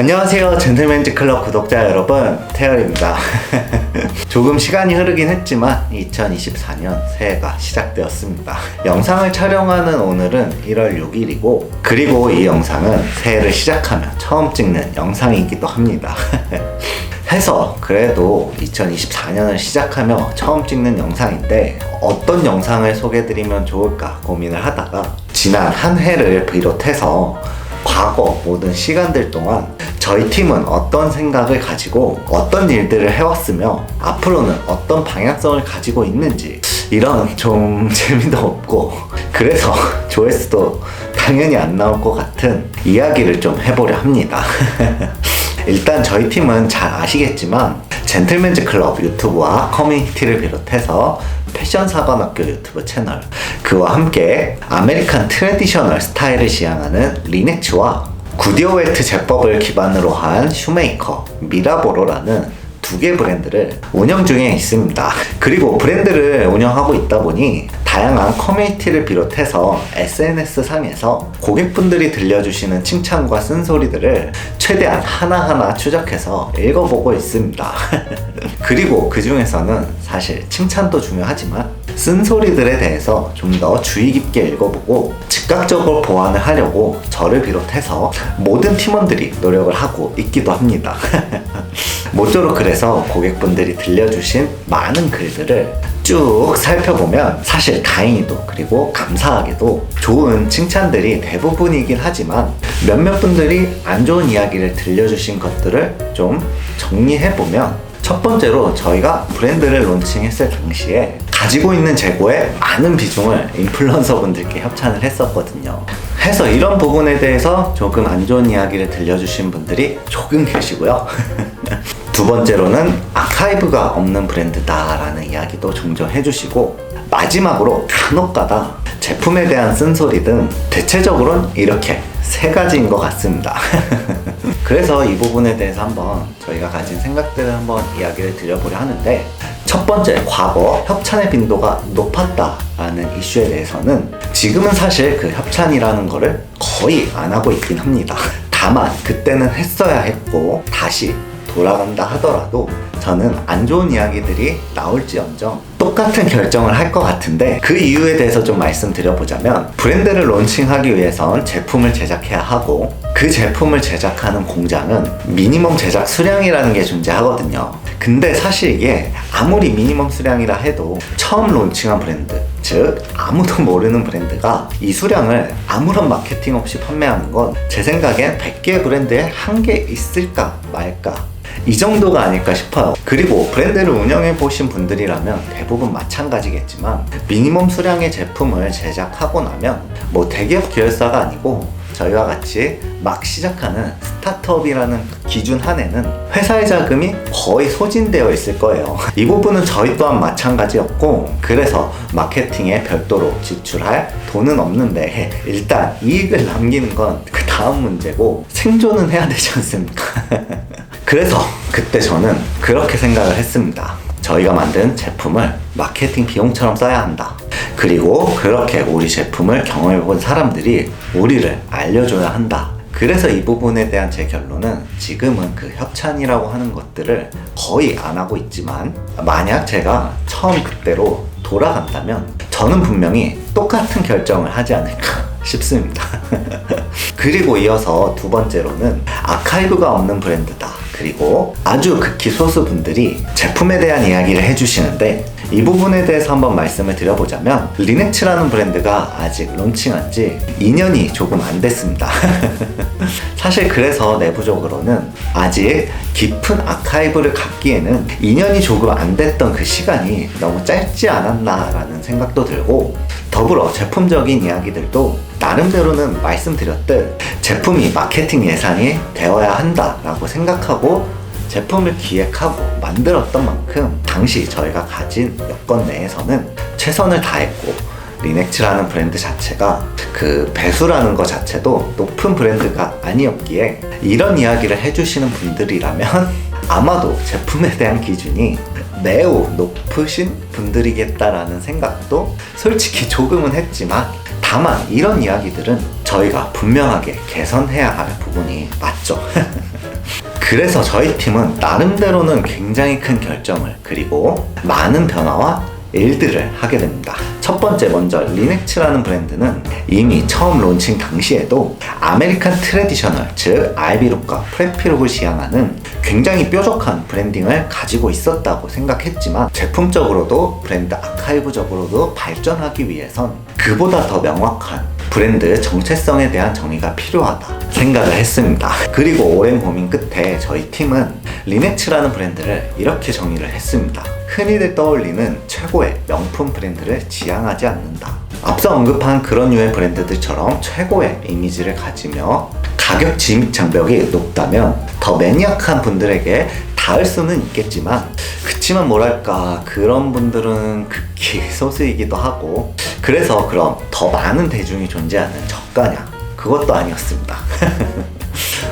안녕하세요, 젠틀맨즈 클럽 구독자 여러분, 태열입니다. 조금 시간이 흐르긴 했지만 2024년 새해가 시작되었습니다. 영상을 촬영하는 오늘은 1월 6일이고 그리고 이 영상은 새해를 시작하며 처음 찍는 영상이기도 합니다. 해서 그래도 2024년을 시작하며 처음 찍는 영상인데 어떤 영상을 소개해드리면 좋을까 고민을 하다가 지난 한 해를 비롯해서 과거 모든 시간들 동안 저희 팀은 어떤 생각을 가지고 어떤 일들을 해왔으며 앞으로는 어떤 방향성을 가지고 있는지 이런 좀 재미도 없고 그래서 조회수도 당연히 안 나올 것 같은 이야기를 좀 해보려 합니다. 일단 저희 팀은 잘 아시겠지만 젠틀맨즈 클럽 유튜브와 커뮤니티를 비롯해서 패션 사관학교 유튜브 채널, 그와 함께 아메리칸 트래디셔널 스타일을 지향하는 리넥츠와 구디오 웰트 제법을 기반으로 한 슈메이커, 미라보로라는 두 개 브랜드를 운영 중에 있습니다. 그리고 브랜드를 운영하고 있다 보니 다양한 커뮤니티를 비롯해서 SNS 상에서 고객분들이 들려주시는 칭찬과 쓴소리들을 최대한 하나하나 추적해서 읽어보고 있습니다. 그리고 그 중에서는 사실 칭찬도 중요하지만 쓴소리들에 대해서 좀 더 주의 깊게 읽어보고 즉각적으로 보완을 하려고 저를 비롯해서 모든 팀원들이 노력을 하고 있기도 합니다. 모쪼록 그래서 고객분들이 들려주신 많은 글들을 쭉 살펴보면 사실 다행히도 그리고 감사하게도 좋은 칭찬들이 대부분이긴 하지만 몇몇 분들이 안 좋은 이야기를 들려주신 것들을 좀 정리해보면 첫 번째로 저희가 브랜드를 론칭했을 당시에 가지고 있는 재고의 많은 비중을 인플루언서 분들께 협찬을 했었거든요. 해서 이런 부분에 대해서 조금 안 좋은 이야기를 들려주신 분들이 조금 계시고요. 두 번째로는 아카이브가 없는 브랜드다라는 이야기도 종종 해주시고 마지막으로 간혹가다 제품에 대한 쓴소리 등 대체적으로는 이렇게 세 가지인 것 같습니다. 그래서 이 부분에 대해서 한번 저희가 가진 생각들을 한번 이야기를 드려보려 하는데 첫 번째, 과거 협찬의 빈도가 높았다라는 이슈에 대해서는 지금은 사실 그 협찬이라는 거를 거의 안 하고 있긴 합니다. 다만 그때는 했어야 했고 다시 돌아간다 하더라도 저는 안 좋은 이야기들이 나올지언정 똑같은 결정을 할 것 같은데 그 이유에 대해서 좀 말씀드려보자면 브랜드를 론칭하기 위해선 제품을 제작해야 하고 그 제품을 제작하는 공장은 미니멈 제작 수량이라는 게 존재하거든요. 근데 사실 이게 아무리 미니멈 수량이라 해도 처음 론칭한 브랜드, 즉 아무도 모르는 브랜드가 이 수량을 아무런 마케팅 없이 판매하는 건 제 생각엔 100개 브랜드에 한 개 있을까 말까 이 정도가 아닐까 싶어요. 그리고 브랜드를 운영해 보신 분들이라면 대부분 마찬가지겠지만 미니멈 수량의 제품을 제작하고 나면 뭐 대기업 계열사가 아니고 저희와 같이 막 시작하는 스타트업이라는 기준 한에는 회사의 자금이 거의 소진되어 있을 거예요. 이 부분은 저희 또한 마찬가지였고 그래서 마케팅에 별도로 지출할 돈은 없는데 일단 이익을 남기는 건 그 다음 문제고 생존은 해야 되지 않습니까? 그래서 그때 저는 그렇게 생각을 했습니다. 저희가 만든 제품을 마케팅 비용처럼 써야 한다. 그리고 그렇게 우리 제품을 경험해본 사람들이 우리를 알려줘야 한다. 그래서 이 부분에 대한 제 결론은 지금은 그 협찬이라고 하는 것들을 거의 안 하고 있지만 만약 제가 처음 그때로 돌아간다면 저는 분명히 똑같은 결정을 하지 않을까 싶습니다. 그리고 이어서 두 번째로는 아카이브가 없는 브랜드다. 그리고 아주 극히 소수 분들이 제품에 대한 이야기를 해주시는데 이 부분에 대해서 한번 말씀을 드려보자면 리넥츠라는 브랜드가 아직 론칭한 지 2년이 조금 안 됐습니다. 사실 그래서 내부적으로는 아직 깊은 아카이브를 갖기에는 2년이 조금 안 됐던 그 시간이 너무 짧지 않았나 라는 생각도 들고 더불어 제품적인 이야기들도 나름대로는 말씀드렸듯 제품이 마케팅 예산이 되어야 한다라고 생각하고 제품을 기획하고 만들었던 만큼 당시 저희가 가진 여건 내에서는 최선을 다했고 리넥츠라는 브랜드 자체가 그 배수라는 것 자체도 높은 브랜드가 아니었기에 이런 이야기를 해주시는 분들이라면 아마도 제품에 대한 기준이 매우 높으신 분들이겠다라는 생각도 솔직히 조금은 했지만 다만 이런 이야기들은 저희가 분명하게 개선해야 할 부분이 맞죠. 그래서 저희 팀은 나름대로는 굉장히 큰 결정을 그리고 많은 변화와 일들을 하게 됩니다. 첫 번째 먼저 리넥츠라는 브랜드는 이미 처음 론칭 당시에도 아메리칸 트래디셔널 즉 아이비룩과 프레피룩을 지향하는 굉장히 뾰족한 브랜딩을 가지고 있었다고 생각했지만 제품적으로도 브랜드 아카이브적으로도 발전하기 위해선 그보다 더 명확한 브랜드 정체성에 대한 정의가 필요하다 생각을 했습니다. 그리고 오랜 고민 끝에 저희 팀은 리넥츠라는 브랜드를 이렇게 정의를 했습니다. 흔히들 떠올리는 최고의 명품 브랜드를 지향하지 않는다. 앞서 언급한 그런 류의 브랜드들처럼 최고의 이미지를 가지며 가격 진입 장벽이 높다면 더 매니악한 분들에게 닿을 수는 있겠지만 그치만 뭐랄까 그런 분들은 극히 소수이기도 하고 그래서 그럼 더 많은 대중이 존재하는 저가냐? 그것도 아니었습니다.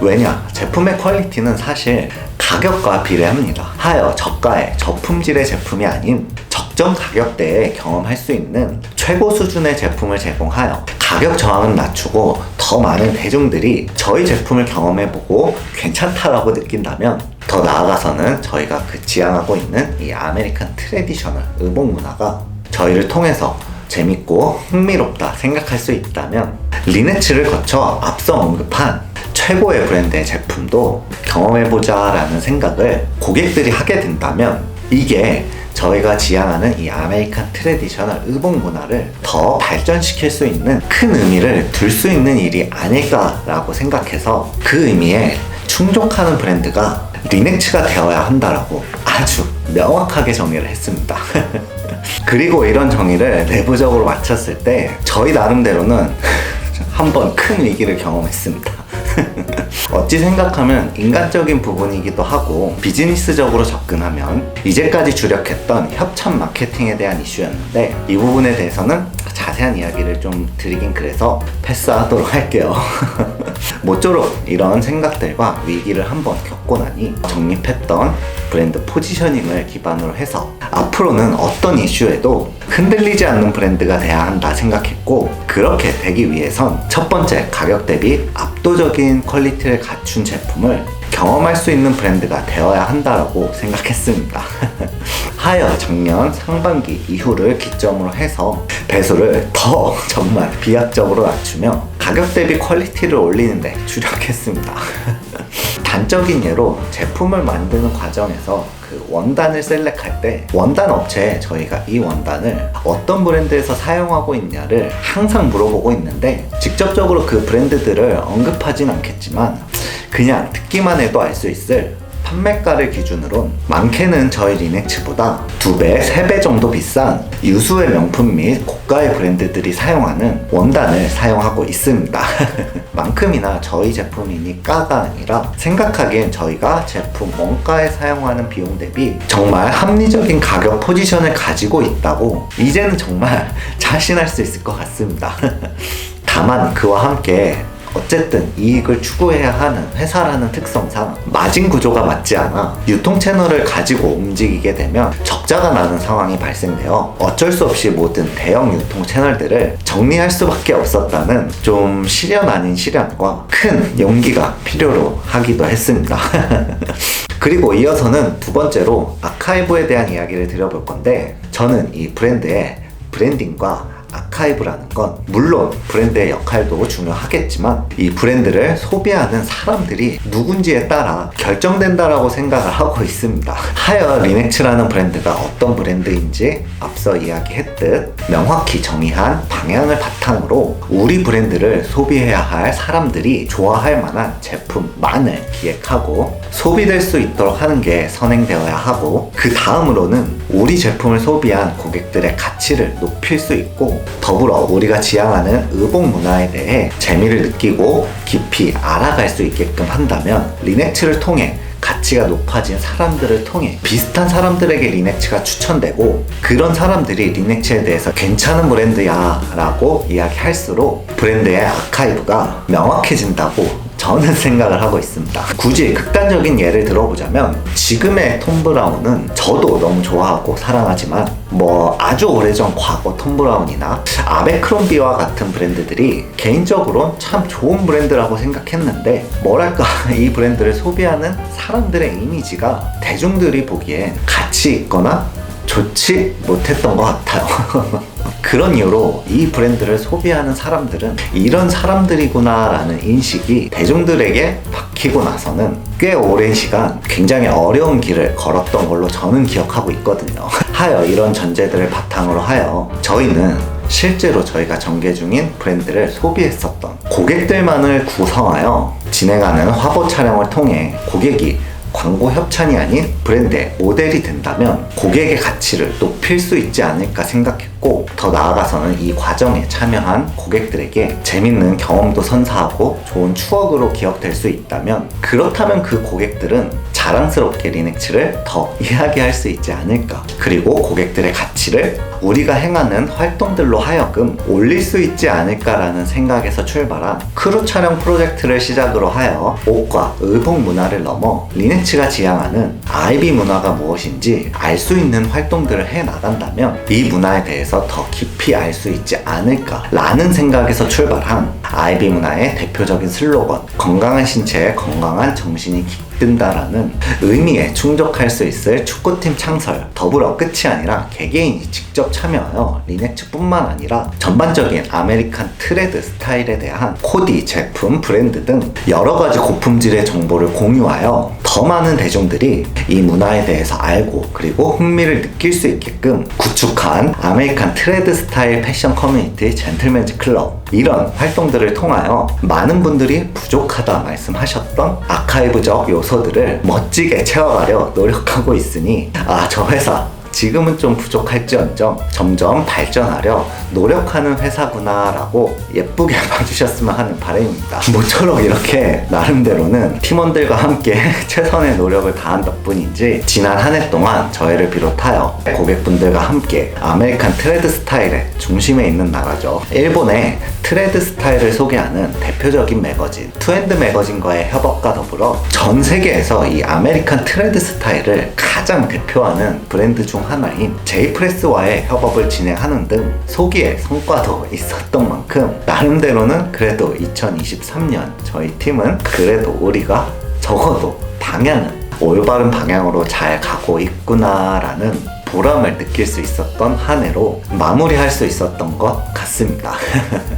왜냐? 제품의 퀄리티는 사실 가격과 비례합니다. 하여 저가의 저품질의 제품이 아닌 적정 가격대에 경험할 수 있는 최고 수준의 제품을 제공하여 가격 저항은 낮추고 더 많은 대중들이 저희 제품을 경험해보고 괜찮다라고 느낀다면 더 나아가서는 저희가 지향하고 있는 이 아메리칸 트래디셔널 의복 문화가 저희를 통해서 재밌고 흥미롭다 생각할 수 있다면 리네츠를 거쳐 앞서 언급한 최고의 브랜드의 제품도 경험해보자 라는 생각을 고객들이 하게 된다면 이게 저희가 지향하는 이 아메리칸 트래디셔널 의복 문화를 더 발전시킬 수 있는 큰 의미를 둘 수 있는 일이 아닐까라고 생각해서 그 의미에 충족하는 브랜드가 리넥츠가 되어야 한다라고 아주 명확하게 정의를 했습니다. 그리고 이런 정의를 내부적으로 마쳤을 때 저희 나름대로는 한번 큰 위기를 경험했습니다. 어찌 생각하면 인간적인 부분이기도 하고 비즈니스적으로 접근하면 이제까지 주력했던 협찬 마케팅에 대한 이슈였는데 이 부분에 대해서는 자세한 이야기를 좀 드리긴 그래서 패스하도록 할게요. 모쪼록 이런 생각들과 위기를 한번 겪고 나니 정립했던 브랜드 포지셔닝을 기반으로 해서 앞으로는 어떤 이슈에도 흔들리지 않는 브랜드가 돼야 한다 생각했고 그렇게 되기 위해선 첫 번째 가격 대비 압도적인 퀄리티를 갖춘 제품을 경험할 수 있는 브랜드가 되어야 한다라고 생각했습니다. 하여 작년 상반기 이후를 기점으로 해서 배수를 더 정말 비약적으로 낮추며 가격 대비 퀄리티를 올리는데 주력했습니다. 단적인 예로 제품을 만드는 과정에서 그 원단을 셀렉할 때 원단 업체에 저희가 이 원단을 어떤 브랜드에서 사용하고 있냐를 항상 물어보고 있는데 직접적으로 그 브랜드들을 언급하진 않겠지만 그냥 듣기만 해도 알 수 있을 판매가를 기준으로 많게는 저희 리넥츠보다 2배, 3배 정도 비싼 유수의 명품 및 고가의 브랜드들이 사용하는 원단을 사용하고 있습니다. 만큼이나 저희 제품이니까가 아니라 생각하기엔 저희가 제품 원가에 사용하는 비용 대비 정말 합리적인 가격 포지션을 가지고 있다고 이제는 정말 자신할 수 있을 것 같습니다. 다만 그와 함께 어쨌든 이익을 추구해야 하는 회사라는 특성상 마진 구조가 맞지 않아 유통 채널을 가지고 움직이게 되면 적자가 나는 상황이 발생되어 어쩔 수 없이 모든 대형 유통 채널들을 정리할 수밖에 없었다는 좀 시련 아닌 시련과 큰 용기가 필요로 하기도 했습니다. 그리고 이어서는 두 번째로 아카이브에 대한 이야기를 드려볼 건데 저는 이 브랜드의 브랜딩과 아카이브라는 건 물론 브랜드의 역할도 중요하겠지만 이 브랜드를 소비하는 사람들이 누군지에 따라 결정된다라고 생각을 하고 있습니다. 하여 리넥츠라는 브랜드가 어떤 브랜드인지 앞서 이야기했듯 명확히 정의한 방향을 바탕으로 우리 브랜드를 소비해야 할 사람들이 좋아할 만한 제품만을 기획하고 소비될 수 있도록 하는 게 선행되어야 하고 그 다음으로는 우리 제품을 소비한 고객들의 가치를 높일 수 있고 더불어 우리가 지향하는 의복 문화에 대해 재미를 느끼고 깊이 알아갈 수 있게끔 한다면 리넥츠를 통해 가치가 높아진 사람들을 통해 비슷한 사람들에게 리넥츠가 추천되고 그런 사람들이 리넥츠에 대해서 괜찮은 브랜드야 라고 이야기할수록 브랜드의 아카이브가 명확해진다고 저는 생각을 하고 있습니다. 굳이 극단적인 예를 들어보자면 지금의 톰 브라운은 저도 너무 좋아하고 사랑하지만 아주 오래전 과거 톰 브라운이나 아베크롬비와 같은 브랜드들이 개인적으로 참 좋은 브랜드라고 생각했는데 이 브랜드를 소비하는 사람들의 이미지가 대중들이 보기엔 가치 있거나 좋지 못했던 것 같아요. 그런 이유로 이 브랜드를 소비하는 사람들은 이런 사람들이구나 라는 인식이 대중들에게 박히고 나서는 꽤 오랜 시간 굉장히 어려운 길을 걸었던 걸로 저는 기억하고 있거든요. 하여 이런 전제들을 바탕으로 하여 저희는 실제로 저희가 전개 중인 브랜드를 소비했었던 고객들만을 구성하여 진행하는 화보 촬영을 통해 고객이 광고 협찬이 아닌 브랜드의 모델이 된다면 고객의 가치를 높일 수 있지 않을까 생각했고, 더 나아가서는 이 과정에 참여한 고객들에게 재밌는 경험도 선사하고 좋은 추억으로 기억될 수 있다면, 그렇다면 그 고객들은 자랑스럽게 리넥츠를 더 이야기할 수 있지 않을까. 그리고 고객들의 가치를 우리가 행하는 활동들로 하여금 올릴 수 있지 않을까라는 생각에서 출발한 크루 촬영 프로젝트를 시작으로 하여 옷과 의복 문화를 넘어 리넥츠가 지향하는 아이비 문화가 무엇인지 알 수 있는 활동들을 해 나간다면 이 문화에 대해서 더 깊이 알 수 있지 않을까라는 생각에서 출발한 아이비 문화의 대표적인 슬로건, 건강한 신체에 건강한 정신이 깃든다라는 의미에 충족할 수 있을 축구팀 창설, 더불어 끝이 아니라 개개인이 직접 참여하여 리넥츠뿐만 아니라 전반적인 아메리칸 트레드 스타일에 대한 코디, 제품, 브랜드 등 여러가지 고품질의 정보를 공유하여 더 많은 대중들이 이 문화에 대해서 알고 그리고 흥미를 느낄 수 있게끔 구축한 아메리칸 트레드 스타일 패션 커뮤니티 젠틀맨즈 클럽, 이런 활동들을 통하여 많은 분들이 부족하다 말씀하셨던 아카이브적 요소들을 멋지게 채워가려 노력하고 있으니 저 회사 지금은 좀 부족할지언정 점점 발전하려 노력하는 회사구나 라고 예쁘게 봐주셨으면 하는 바람입니다. 모처럼 이렇게 나름대로는 팀원들과 함께 최선의 노력을 다한 덕분인지 지난 한 해 동안 저희를 비롯하여 고객분들과 함께 아메리칸 트레드 스타일의 중심에 있는 나라죠, 일본의 트레드 스타일을 소개하는 대표적인 매거진 투앤드 매거진과의 협업과 더불어 전 세계에서 이 아메리칸 트레드 스타일을 가장 대표하는 브랜드 중 하나인 제이프레스와의 협업을 진행하는 등 소기의 성과도 있었던 만큼 나름대로는 그래도 2023년 저희 팀은 그래도 우리가 적어도 방향은 올바른 방향으로 잘 가고 있구나라는 보람을 느낄 수 있었던 한 해로 마무리할 수 있었던 것 같습니다.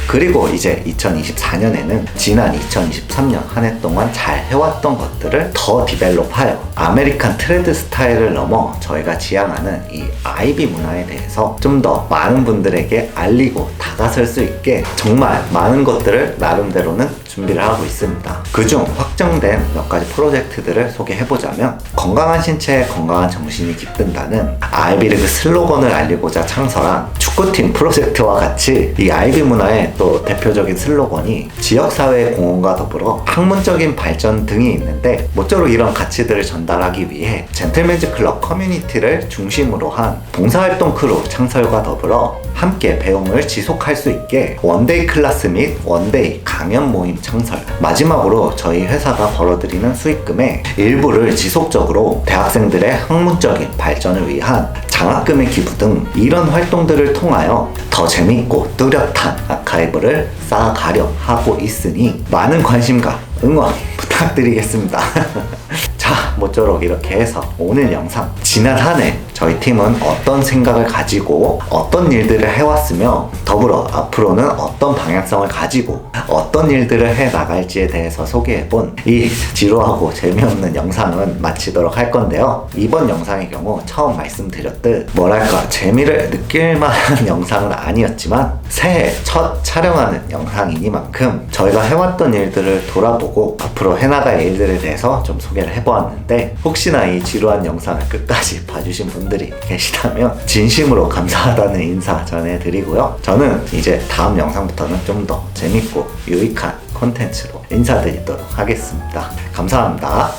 그리고 이제 2024년에는 지난 2023년 한 해 동안 잘 해왔던 것들을 더 디벨롭하여 아메리칸 트레드 스타일을 넘어 저희가 지향하는 이 아이비 문화에 대해서 좀 더 많은 분들에게 알리고 다가설 수 있게 정말 많은 것들을 나름대로는 준비를 하고 있습니다. 그중 확정된 몇 가지 프로젝트들을 소개해보자면, 건강한 신체에 건강한 정신이 깃든다는 아이비리그 슬로건을 알리고자 창설한 축구팀 프로젝트와 같이 이 아이비 문화의 또 대표적인 슬로건이 지역사회의 공헌과 더불어 학문적인 발전 등이 있는데, 모쪼록 이런 가치들을 전달하기 위해 젠틀맨즈 클럽 커뮤니티를 중심으로 한 봉사활동 크루 창설과 더불어 함께 배움을 지속할 수 있게 원데이 클래스 및 원데이 강연 모임 창설, 마지막으로 저희 회사가 벌어들이는 수익금의 일부를 지속적으로 대학생들의 학문적인 발전을 위한 장학금의 기부 등 이런 활동들을 통하여 더 재밌고 뚜렷한 아카이브를 쌓아가려 하고 있으니 많은 관심과 응원 부탁드리겠습니다. 자, 모쪼록 이렇게 해서 오늘 영상, 지난 한 해 저희 팀은 어떤 생각을 가지고 어떤 일들을 해왔으며 더불어 앞으로는 어떤 방향성을 가지고 어떤 일들을 해 나갈지에 대해서 소개해본 이 지루하고 재미없는 영상은 마치도록 할 건데요, 이번 영상의 경우 처음 말씀드렸듯 재미를 느낄 만한 영상은 아니었지만 새해 첫 촬영하는 영상이니만큼 저희가 해왔던 일들을 돌아보고 앞으로 해나갈 일들에 대해서 좀 소개를 해보았는데, 혹시나 이 지루한 영상을 끝까지 봐주신 분들이 계시다면 진심으로 감사하다는 인사 전해드리고요, 저는 이제 다음 영상부터는 좀 더 재밌고 유익한 콘텐츠로 인사드리도록 하겠습니다. 감사합니다.